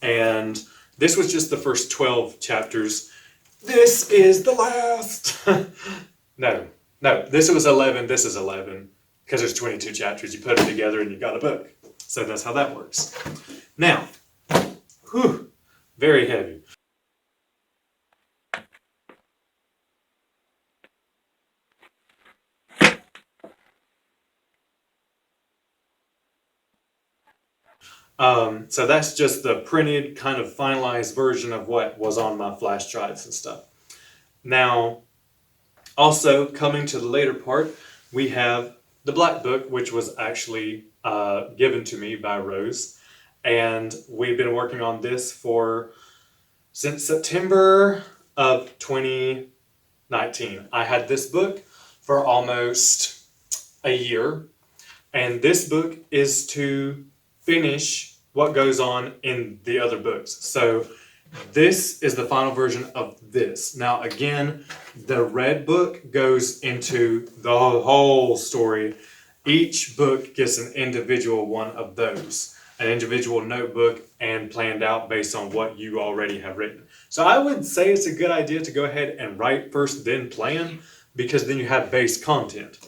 And this was just the first 12 chapters. This is the last. No, this was 11, this is 11. Because there's 22 chapters, you put them together and you got a book. So that's how that works. Now, very heavy. So that's just the printed, kind of finalized version of what was on my flash drives and stuff. Now, also coming to the later part, we have the Black Book, which was actually given to me by Rose. And we've been working on this since September of 2019. I had this book for almost a year. And this book is to finish what goes on in the other books. So this is the final version of this. Now, again, the red book goes into the whole story. Each book gets an individual one of those, an individual notebook and planned out based on what you already have written. So I would say it's a good idea to go ahead and write first, then plan, because then you have base content.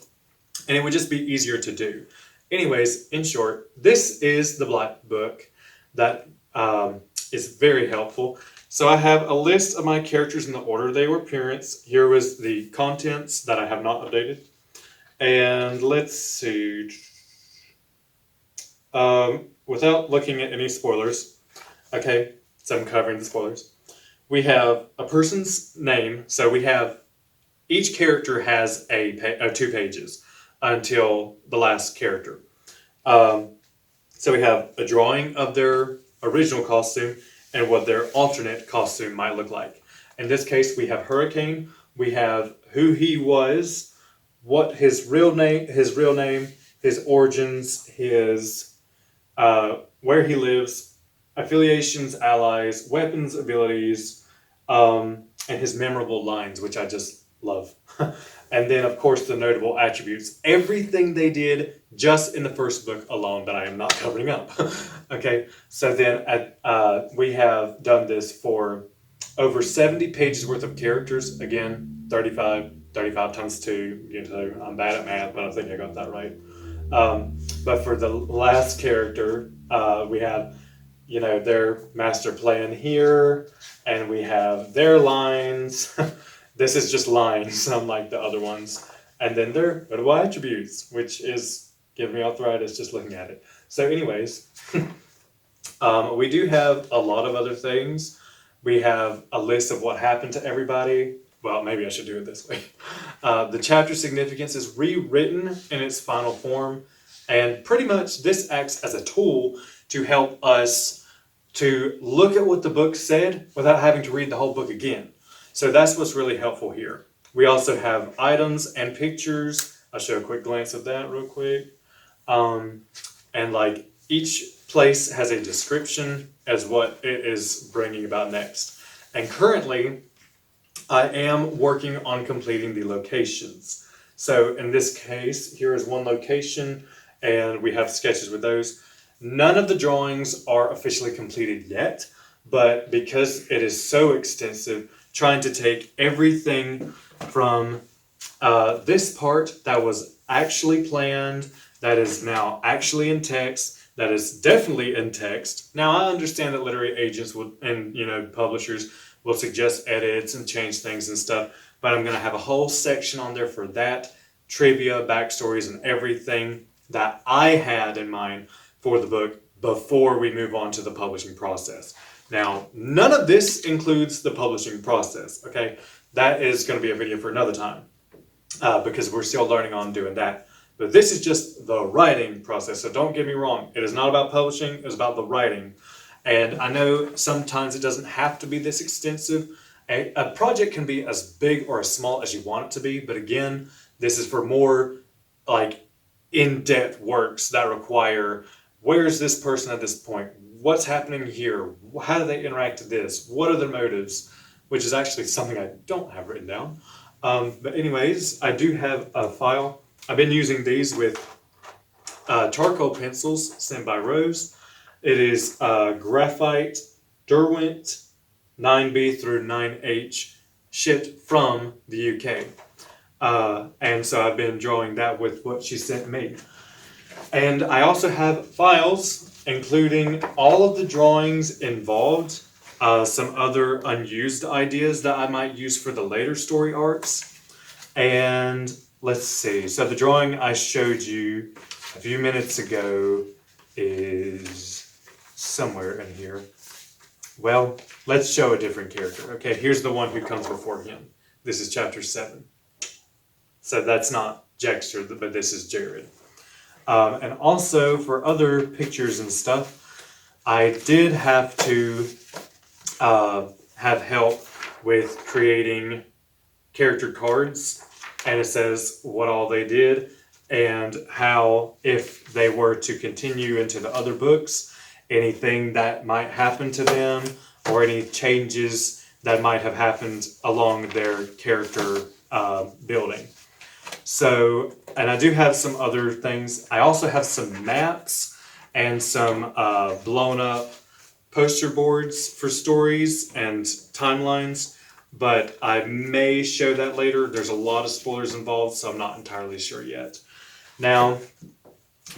And it would just be easier to do. Anyways, in short, this is the Black Book that is very helpful. So I have a list of my characters in the order they were appearance. Here was the contents that I have not updated. And let's see. Without looking at any spoilers, okay, so I'm covering the spoilers. We have a person's name. So we have, each character has 2 pages until the last character. So we have a drawing of their original costume and what their alternate costume might look like. In this case, we have Hurricane. We have who he was, what his real name, his origins, his where he lives, affiliations, allies, weapons, abilities, and his memorable lines, which I just love. And then, of course, the notable attributes. Everything they did just in the first book alone that I am not covering up. Okay, so then we have done this for over 70 pages worth of characters. Again, 35 times 2. You know, I'm bad at math, but I think I got that right. But for the last character, we have, you know, their master plan here, and we have their lines. This is just lines, unlike the other ones. And then their notable attributes, which is giving me arthritis just looking at it. So anyways, we do have a lot of other things. We have a list of what happened to everybody. Well, maybe I should do it this way. The chapter significance is rewritten in its final form. And pretty much this acts as a tool to help us to look at what the book said without having to read the whole book again. So that's what's really helpful here. We also have items and pictures. I'll show a quick glance of that real quick. And like each place has a description as what it is bringing about next. And currently, I am working on completing the locations. So in this case, here is one location, and we have sketches with those. None of the drawings are officially completed yet, but because it is so extensive, trying to take everything from this part that was actually planned, that is now actually in text, that is definitely in text. Now I understand that literary agents and publishers will suggest edits and change things and stuff, but I'm going to have a whole section on there for that, trivia, backstories, and everything that I had in mind for the book before we move on to the publishing process. Now, none of this includes the publishing process, okay? That is going to be a video for another time because we're still learning on doing that. But this is just the writing process, so don't get me wrong. It is not about publishing, it's about the writing. And I know sometimes it doesn't have to be this extensive. A project can be as big or as small as you want it to be, but again, this is for more like in-depth works that require, where's this person at this point? What's happening here? How do they interact with this? What are their motives? Which is actually something I don't have written down. But anyways, I do have a file. I've been using these with charcoal pencils sent by Rose. It is graphite Derwent 9B through 9H shipped from the UK. And so I've been drawing that with what she sent me. And I also have files, including all of the drawings involved, some other unused ideas that I might use for the later story arcs. And let's see, so the drawing I showed you a few minutes ago is somewhere in here. Well, let's show a different character. Okay, here's the one who comes before him. This is chapter 7. So that's not Jexter, but this is Jared. And also for other pictures and stuff, I did have to have help with creating character cards, and it says what all they did and how, if they were to continue into the other books, anything that might happen to them or any changes that might have happened along their character building. So, and I do have some other things. I also have some maps and some blown up poster boards for stories and timelines, but I may show that later. There's a lot of spoilers involved, so I'm not entirely sure yet. Now,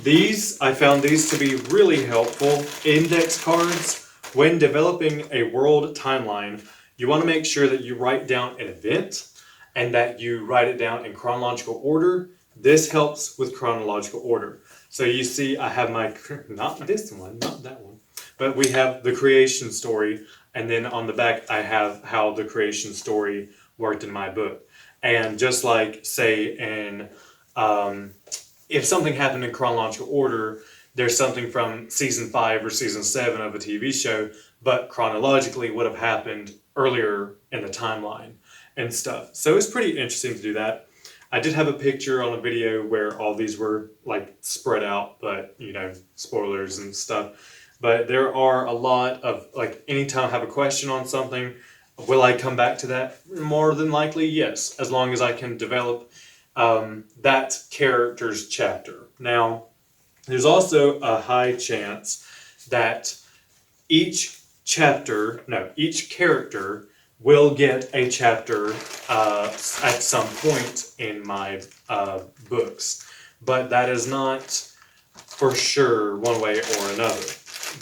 I found these to be really helpful index cards. When developing a world timeline, you want to make sure that you write down an event and that you write it down in chronological order. This helps with chronological order. So you see I have my, not this one, not that one, but we have the creation story, and then on the back I have how the creation story worked in my book. And just like, say, in if something happened in chronological order, there's something from season 5 or season 7 of a TV show, but chronologically would have happened earlier in the timeline and stuff. So it's pretty interesting to do that. I did have a picture on a video where all these were like spread out, but you know, spoilers and stuff. But there are a lot of, like, anytime I have a question on something, will I come back to that? More than likely, yes, as long as I can develop that character's chapter. Now, there's also a high chance that each character will get a chapter at some point in my books, but that is not for sure one way or another.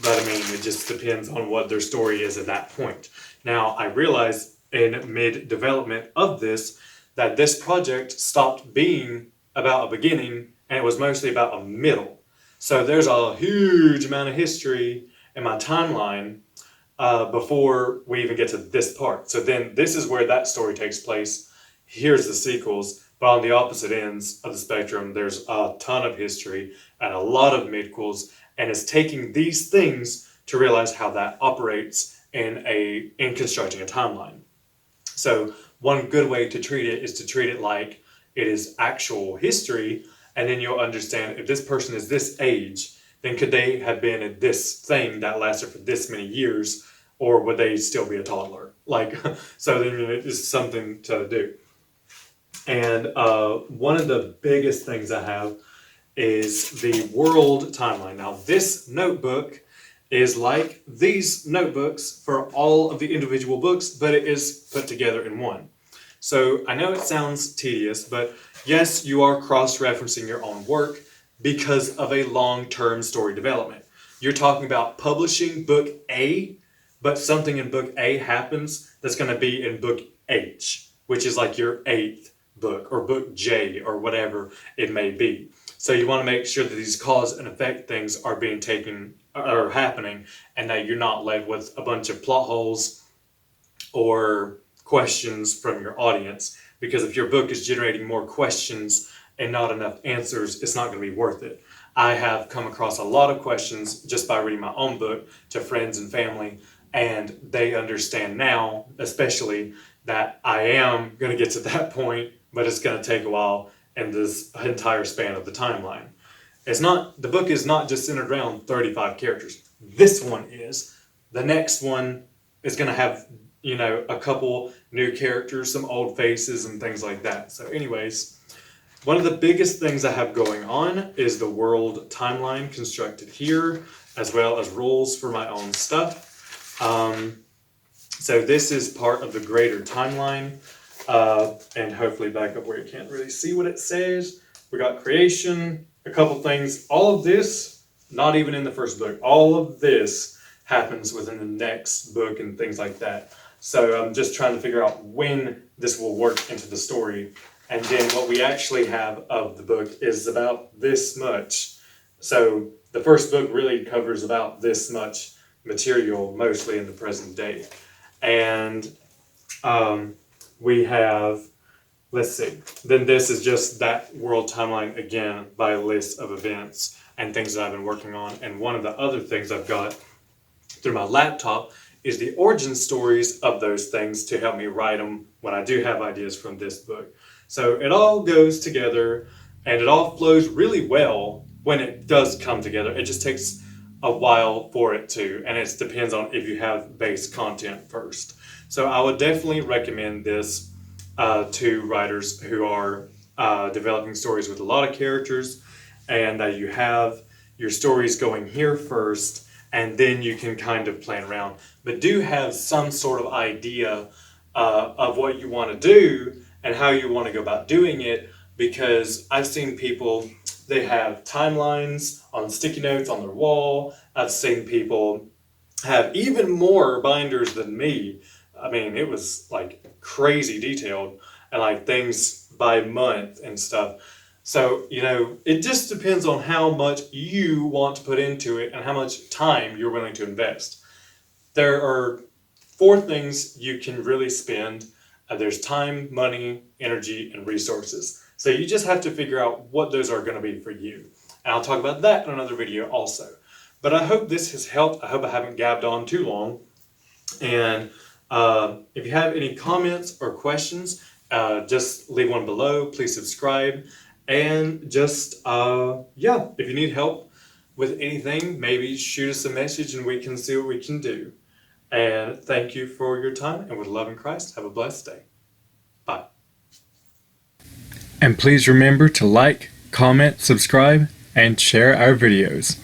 But I mean, it just depends on what their story is at that point. Now, I realized in mid-development of this that this project stopped being about a beginning and it was mostly about a middle. So there's a huge amount of history in my timeline before we even get to this part. So then this is where that story takes place. Here's the sequels, but on the opposite ends of the spectrum, there's a ton of history and a lot of midquels, and it's taking these things to realize how that operates in constructing a timeline. So one good way to treat it is to treat it like it is actual history, and then you'll understand if this person is this age, then could they have been in this thing that lasted for this many years, or would they still be a toddler? Like, so then it's something to do. And one of the biggest things I have is the world timeline. Now, this notebook is like these notebooks for all of the individual books, but it is put together in one. So I know it sounds tedious, but yes, you are cross-referencing your own work because of a long-term story development. You're talking about publishing book A, but something in book A happens that's going to be in book H, which is like your 8th book, or book J, or whatever it may be. So you want to make sure that these cause and effect things are happening, and that you're not led with a bunch of plot holes or questions from your audience. Because if your book is generating more questions and not enough answers, it's not going to be worth it. I have come across a lot of questions just by reading my own book to friends and family, and they understand now, especially, that I am going to get to that point, but it's going to take a while in this entire span of the timeline. The book is not just centered around 35 characters. This one is. The next one is going to have, a couple new characters, some old faces and things like that. So anyways, one of the biggest things I have going on is the world timeline constructed here, as well as rules for my own stuff. So this is part of the greater timeline, and hopefully back up where you can't really see what it says. We got creation, a couple things. All of this, not even in the first book. All of this happens within the next book and things like that. So I'm just trying to figure out when this will work into the story. And then what we actually have of the book is about this much. So the first book really covers about this much material, mostly in the present day. And we have, let's see, then this is just that world timeline again by a list of events and things that I've been working on. And one of the other things I've got through my laptop is the origin stories of those things to help me write them when I do have ideas from this book. So it all goes together and it all flows really well when it does come together. It just takes a while for it to, and it depends on if you have base content first. So I would definitely recommend this to writers who are developing stories with a lot of characters, and that you have your stories going here first, and then you can kind of plan around. But do have some sort of idea of what you want to do and how you want to go about doing it, because I've seen people, they have timelines on sticky notes on their wall. I've seen people have even more binders than me. I mean, it was like crazy detailed, and like things by month and stuff. So, you know, it just depends on how much you want to put into it and how much time you're willing to invest. There are 4 things you can really spend. There's time, money, energy, and resources. So you just have to figure out what those are going to be for you. And I'll talk about that in another video also. But I hope this has helped. I hope I haven't gabbed on too long. And if you have any comments or questions, just leave one below. Please subscribe. And just, yeah, if you need help with anything, maybe shoot us a message and we can see what we can do. And thank you for your time. And with love in Christ, have a blessed day. Bye. And please remember to like, comment, subscribe, and share our videos.